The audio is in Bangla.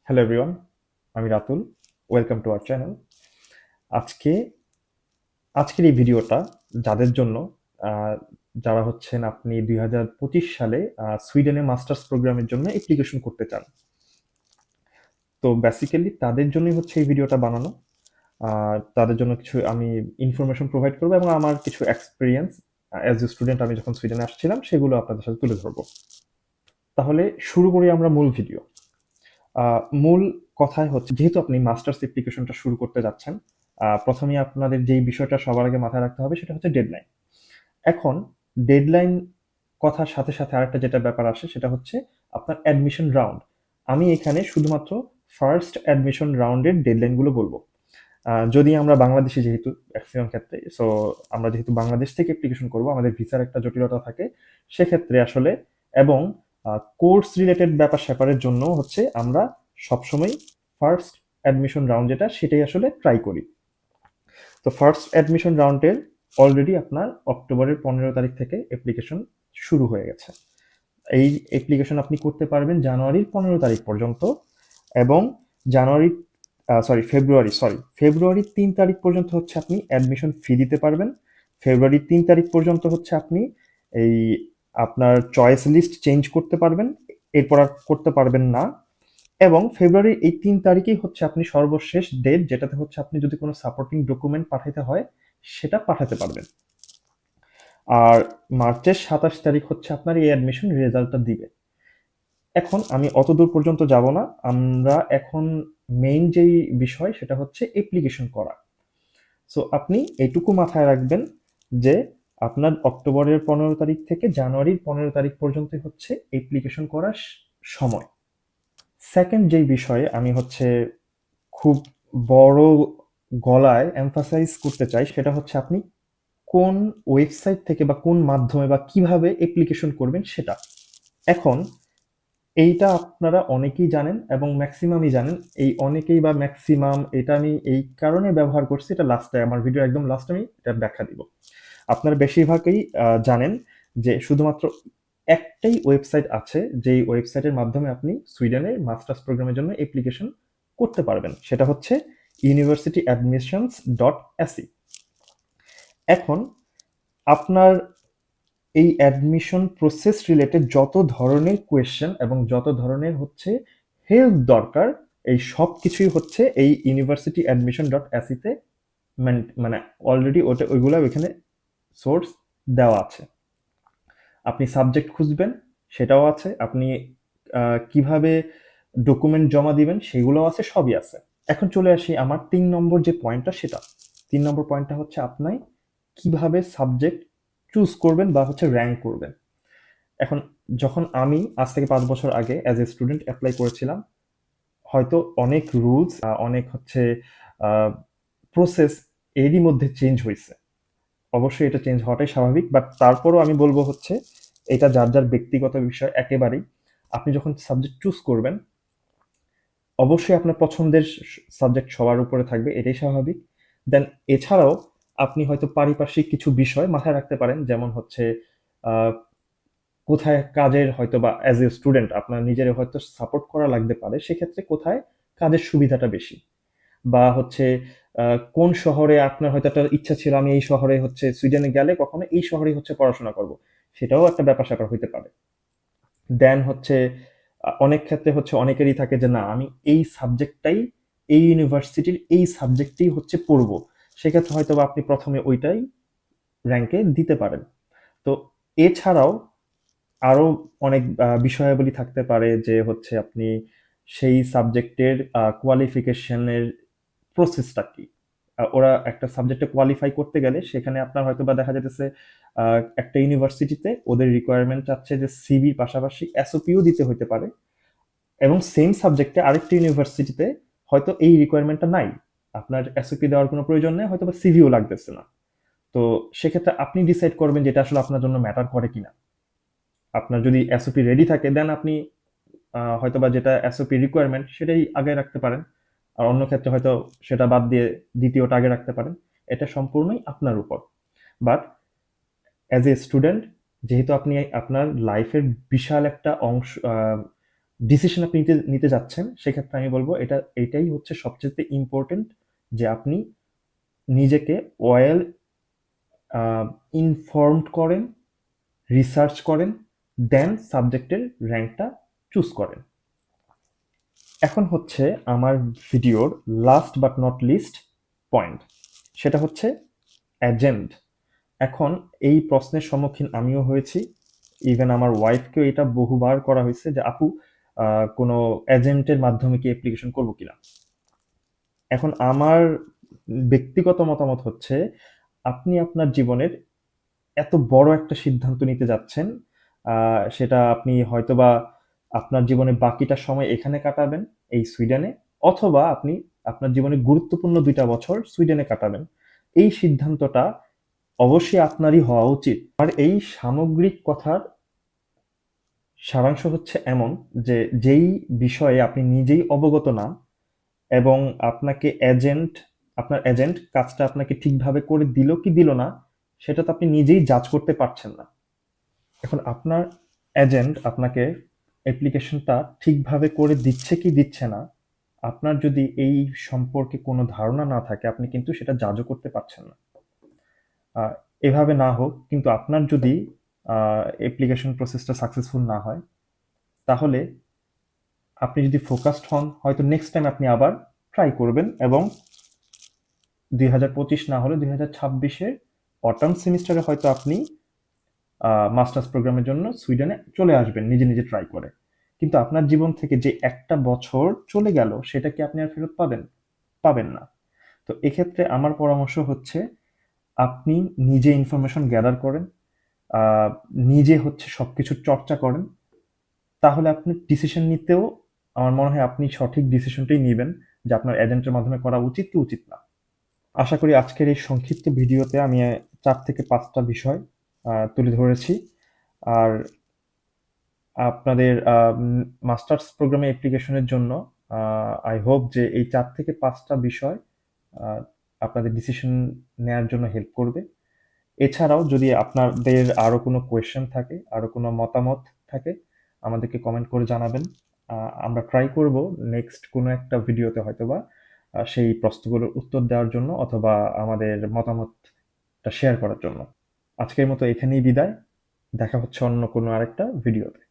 হ্যালো এভরিওয়ান, আমি Ratul. Welcome to our channel. আজকে আজকের এই ভিডিওটা যাদের জন্য আহ, যারা হচ্ছেন আপনি 2025 সালে সুইডেনে মাস্টার্স প্রোগ্রামের জন্য অ্যাপ্লিকেশন করতে চান। তো বেসিক্যালি তাদের জন্যই হচ্ছে এই ভিডিওটা বানানো। তাদের জন্য কিছু আমি ইনফরমেশন প্রোভাইড করবো এবং আমার কিছু এক্সপিরিয়েন্স অ্যাজ এ স্টুডেন্ট আমি যখন সুইডেনে আসছিলাম সেগুলো আপনাদের সাথে তুলে ধরবো। তাহলে শুরু করি আমরা মূল ভিডিও। মূল কথায় হচ্ছে, যেহেতু আপনি মাস্টার্স অ্যাপ্লিকেশনটা শুরু করতে যাচ্ছেন, প্রথমেই আপনাদের যেই বিষয়টা সবার আগে মাথায় রাখতে হবে সেটা হচ্ছে ডেডলাইন। এখন ডেডলাইন কথার সাথে সাথে আরেকটা যেটা ব্যাপার আসে সেটা হচ্ছে আপনার অ্যাডমিশন রাউন্ড। আমি এখানে শুধুমাত্র ফার্স্ট অ্যাডমিশন রাউন্ডের ডেডলাইনগুলো বলবো। যদি আমরা বাংলাদেশে, যেহেতু ম্যাক্সিমাম ক্ষেত্রে, সো আমরা যেহেতু বাংলাদেশ থেকে অ্যাপ্লিকেশন করব, আমাদের ভিসার একটা জটিলতা থাকে সেক্ষেত্রে আসলে, এবং কোর্স রিলেটেড ব্যাপার স্যাপারের জন্য হচ্ছে আমরা সবসময় ফার্স্ট অ্যাডমিশন রাউন্ড যেটা সেটাই আসলে ট্রাই করি। তো ফার্স্ট অ্যাডমিশন রাউন্ডের অলরেডি আপনার অক্টোবরের 15 তারিখ থেকে অ্যাপ্লিকেশন শুরু হয়ে গেছে। এই অ্যাপ্লিকেশন আপনি করতে পারবেন জানুয়ারির 15 তারিখ পর্যন্ত, এবং জানুয়ারি ফেব্রুয়ারির 3 তারিখ পর্যন্ত হচ্ছে আপনি অ্যাডমিশন ফি দিতে পারবেন। ফেব্রুয়ারির 3 তারিখ পর্যন্ত হচ্ছে আপনি এই আপনার চয়েস লিস্ট চেঞ্জ করতে পারবেন, এরপর আর করতে পারবেন না। এবং ফেব্রুয়ারির এই 3 তারিখেই হচ্ছে আপনি সর্বশেষ ডেট, যেটাতে হচ্ছে আপনি যদি কোনো সাপোর্টিং ডকুমেন্ট পাঠাতে হয় সেটা পাঠাতে পারবেন। আর মার্চের 27 তারিখ হচ্ছে আপনার এই অ্যাডমিশন রেজাল্টটা দিবে। এখন আমি অত দূর পর্যন্ত যাব না, আমরা এখন মেইন যেই বিষয় সেটা হচ্ছে অ্যাপ্লিকেশন করা। সো আপনি এইটুকু মাথায় রাখবেন যে আপনার অক্টোবরের 15 তারিখ থেকে জানুয়ারির 15 তারিখ পর্যন্ত হচ্ছে অ্যাপ্লিকেশন করার সময়। সেকেন্ড যেই বিষয়ে আমি হচ্ছে খুব বড় গলায় এমফাসাইজ করতে চাই সেটা হচ্ছে আপনি কোন ওয়েবসাইট থেকে বা কোন মাধ্যমে বা কিভাবে অ্যাপ্লিকেশন করবেন সেটা। এখন এইটা আপনারা অনেকেই জানেন এবং ম্যাক্সিমামই জানেন। এই অনেকেই বা ম্যাক্সিমাম এটা আমি এই কারণে ব্যবহার করছি, এটা লাস্টে, আমার ভিডিও একদম লাস্টে আমি এটা ব্যাখ্যা দিব। আপনারা বেশিরভাগই জানেন যে শুধুমাত্র একটাই ওয়েবসাইট আছে যেই ওয়েবসাইটের মাধ্যমে আপনি সুইডেনের মাস্টার্স প্রোগ্রামের জন্য অ্যাপ্লিকেশন করতে পারবেন, সেটা হচ্ছে ইউনিভার্সিটি অ্যাডমিশনস ডট এসি। এখন আপনার এই অ্যাডমিশন প্রসেস রিলেটেড যত ধরনের কোয়েশ্চেন এবং যত ধরনের হচ্ছে হেল্প দরকার, এই সব কিছুই হচ্ছে এই ইউনিভার্সিটি অ্যাডমিশন ডট এসিতে মানে অলরেডি ওইগুলো ওইখানে সোর্স দেওয়া আছে। আপনি সাবজেক্ট খুঁজবেন সেটাও আছে, আপনি কিভাবে ডকুমেন্ট জমা দিবেন সেগুলোও আছে, সবই আছে। এখন চলে আসি আমার 3 নম্বর যে পয়েন্টটা সেটা। 3 নম্বর পয়েন্টটা হচ্ছে আপনি কিভাবে সাবজেক্ট চুজ করবেন বা হচ্ছে র্যাঙ্ক করবেন। এখন যখন আমি আজ থেকে 5 বছর আগে অ্যাজ এ স্টুডেন্ট অ্যাপ্লাই করেছিলাম, হয়তো অনেক রুলস, অনেক হচ্ছে প্রসেস এরই মধ্যে চেঞ্জ হয়েছে। অবশ্যই এটা চেঞ্জ হওয়াটাই স্বাভাবিক, বাট তারপরও আমি বলবো হচ্ছে এটা যার যার ব্যক্তিগত বিষয় একেবারেই। আপনি যখন সাবজেক্ট চুজ করবেন অবশ্যই আপনার পছন্দের সাবজেক্ট সবার উপরে থাকবে, এটাই স্বাভাবিক। দেন এছাড়াও আপনি হয়তো পারিপার্শ্বিক কিছু বিষয় মাথায় রাখতে পারেন, যেমন হচ্ছে আহ, কোথায় কাজের হয়তো বা অ্যাজ এ স্টুডেন্ট আপনার নিজের হয়তো সাপোর্ট করা লাগতে পারে, সেক্ষেত্রে কোথায় কাজের সুবিধাটা বেশি, বা হচ্ছে কোন শহরে আপনার হয়তো একটা ইচ্ছা ছিল আমি এই শহরে হচ্ছে সুইডেনে গেলে কখনো এই শহরেই হচ্ছে পড়াশোনা করব, সেটাও একটা ব্যাপার স্যাপার হইতে পারে। দেন হচ্ছে অনেক ক্ষেত্রে হচ্ছে অনেকেরই থাকে যে না আমি এই সাবজেক্টটাই, এই ইউনিভার্সিটির এই সাবজেক্টই হচ্ছে পড়বো, সেক্ষেত্রে হয়তো বা আপনি প্রথমে ওইটাই র্যাঙ্কে দিতে পারেন। তো এছাড়াও আরো অনেক বিষয়াবলী থাকতে পারে যে হচ্ছে আপনি সেই সাবজেক্টের কোয়ালিফিকেশনের প্রসেসটা কি। ওরা একটা সাবজেক্টে কোয়ালিফাই করতে গেলে সেখানে আপনার হয়তো বা দেখা যেতেছে একটা ইউনিভার্সিটিতে ওদের রিকোয়ারমেন্ট চাচ্ছে যে সিভির পাশাপাশি এসওপিও দিতে হইতে পারে, এবং সেম সাবজেক্টে আরেকটা ইউনিভার্সিটিতে হয়তো এই রিকোয়ারমেন্টটা নাই, আপনার এসওপি দেওয়ার কোনো প্রয়োজন নেই, হয়তো বা সিভিও লাগতেছে না। তো সেক্ষেত্রে আপনি ডিসাইড করবেন যেটা আসলে আপনার জন্য ম্যাটার করে কিনা। আপনার যদি এসওপি রেডি থাকে দেন আপনি হয়তোবা যেটা এসওপি রিকোয়ারমেন্ট সেটাই আগে রাখতে পারেন, আর অন্য ক্ষেত্রে হয়তো সেটা বাদ দিয়ে দ্বিতীয়টা আগে রাখতে পারেন। এটা সম্পূর্ণই আপনার উপর। বাট অ্যাজ এ স্টুডেন্ট, যেহেতু আপনি আপনার লাইফের বিশাল একটা অংশ, ডিসিশন আপনি নিতে নিতে যাচ্ছেন, সেক্ষেত্রে আমি বলবো এটাই হচ্ছে সবচেয়ে ইম্পর্টেন্ট, যে আপনি নিজেকে ওয়েল ইনফর্মড করেন, রিসার্চ করেন, দেন সাবজেক্টের র্যাঙ্কটা চুজ করেন। এখন হচ্ছে আমার ভিডিওর last but not list point, সেটা হচ্ছে এজেন্ট। এখন এই প্রশ্নের সম্মুখীন আমিও হয়েছি, ইভেন আমার ওয়াইফকেও এটা বহুবার করা হয়েছে যে আপু কোনো এজেন্টের মাধ্যমে কি অ্যাপ্লিকেশন করবো কিনা। এখন আমার ব্যক্তিগত মতামত হচ্ছে, আপনি আপনার জীবনের এত বড় একটা সিদ্ধান্ত নিতে যাচ্ছেন, সেটা আপনি হয়তোবা আপনার জীবনের বাকিটা সময় এখানে কাটাবেন, এই সুইডেনে, অথবা আপনি আপনার জীবনে গুরুত্বপূর্ণ ২টা বছর সুইডেনে কাটাবেন। এই সিদ্ধান্তটা অবশ্যই আপনারই হওয়া উচিত। আর এই সামগ্রিক কথার সারাংশ হচ্ছে এমন যে, যেই বিষয়ে আপনি নিজেই অবগত না, এবং আপনার এজেন্ট কাজটা আপনাকে ঠিকভাবে করে দিল কি দিল না, সেটা তো আপনি নিজেই জাজ করতে পারছেন না। এখন আপনার এজেন্ট আপনাকে অ্যাপ্লিকেশনটা ঠিকভাবে করে দিচ্ছে কি দিচ্ছে না, আপনার যদি এই সম্পর্কে কোনো ধারণা না থাকে, আপনি কিন্তু সেটা জাজও করতে পারছেন না। আহ, এভাবে না হোক, কিন্তু আপনার যদি অ্যাপ্লিকেশন প্রসেসটা সাকসেসফুল না হয়, তাহলে আপনি যদি ফোকাসড হন, হয়তো নেক্সট টাইম আপনি আবার ট্রাই করবেন, এবং 2025 না হলে 2026-এ অটাম সেমিস্টারে হয়তো আপনি মাস্টার্স প্রোগ্রামের জন্য সুইডেনে চলে আসবেন নিজে নিজে ট্রাই করে। কিন্তু আপনার জীবন থেকে যে একটা বছর চলে গেল, সেটা কি আপনি আর ফেরত পাবেন? পাবেন না। তো এক্ষেত্রে আমার পরামর্শ হচ্ছে, আপনি নিজে ইনফরমেশন গ্যাদার করেন, আহ, নিজে হচ্ছে সবকিছুর চর্চা করেন, তাহলে আপনি ডিসিশন নিতেও আমার মনে হয় আপনি সঠিক ডিসিশনটাই নেবেন, যে আপনার এজেন্টের মাধ্যমে করা উচিত কি উচিত না। আশা করি আজকের এই সংক্ষিপ্ত ভিডিওতে আমি 4 থেকে 5টা বিষয় তুলে ধরেছি। আর আপনাদের মাস্টার্স প্রোগ্রামে অ্যাপ্লিকেশনের জন্য আই হোপ যে এই 4 থেকে 5টা বিষয় আহ, আপনাদের ডিসিশন নেওয়ার জন্য হেল্প করবে। এছাড়াও যদি আপনাদের আরো কোনো কোয়েশ্চেন থাকে, আরো কোনো মতামত থাকে, আমাদেরকে কমেন্ট করে জানাবেন। আমরা ট্রাই করব নেক্সট কোনো একটা ভিডিওতে হয়তোবা সেই প্রশ্নগুলোর উত্তর দেওয়ার জন্য, অথবা আমাদের মতামতটা শেয়ার করার জন্য। আজকের মতো এখানেই বিদায়। দেখা হচ্ছে অন্য কোনো আরেকটা ভিডিওতে।